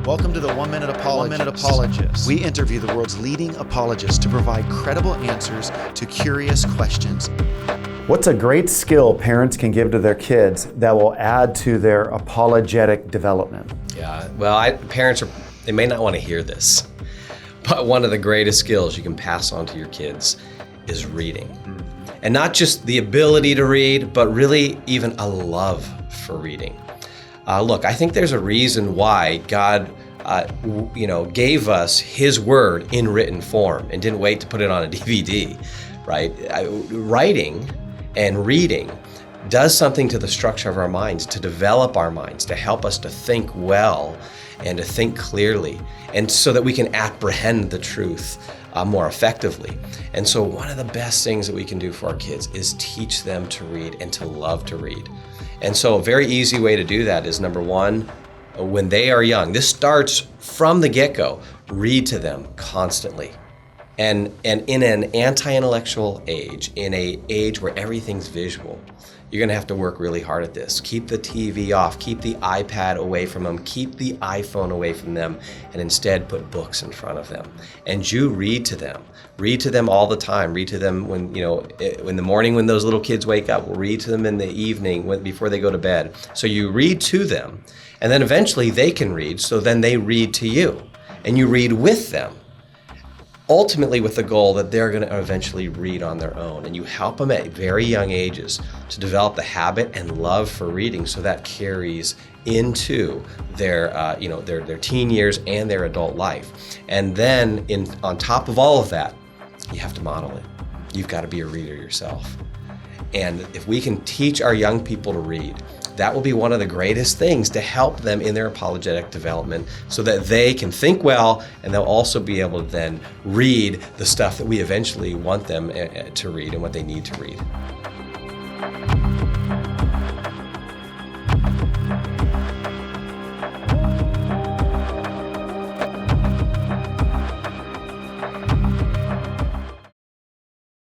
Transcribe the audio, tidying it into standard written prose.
Welcome to the 1 Minute Apologist. We interview the world's leading apologists to provide credible answers to curious questions. What's a great skill parents can give to their kids that will add to their apologetic development? Yeah, well, parents they may not want to hear this, but one of the greatest skills you can pass on to your kids is reading. And not just the ability to read, but really even a love for reading. Look, I think there's a reason why God gave us His Word in written form and didn't wait to put it on a DVD, right? Writing and reading does something to the structure of our minds, to develop our minds, to help us to think well and to think clearly, and so that we can apprehend the truth more effectively. And so one of the best things that we can do for our kids is teach them to read and to love to read. And so a very easy way to do that is, number one, when they are young, this starts from the get-go, read to them constantly. And in an anti-intellectual age, in an age where everything's visual, you're gonna have to work really hard at this. Keep the TV off, keep the iPad away from them, keep the iPhone away from them, and instead put books in front of them. And you read to them. Read to them all the time. Read to them when, in the morning when those little kids wake up. Read to them in the evening before they go to bed. So you read to them, and then eventually they can read, so then they read to you, and you read with them. Ultimately with the goal that they're going to eventually read on their own. And you help them at very young ages to develop the habit and love for reading, so that carries into their teen years and their adult life. And then on top of all of that, you have to model it. You've got to be a reader yourself. And if we can teach our young people to read, that will be one of the greatest things to help them in their apologetic development, so that they can think well, and they'll also be able to then read the stuff that we eventually want them to read and what they need to read.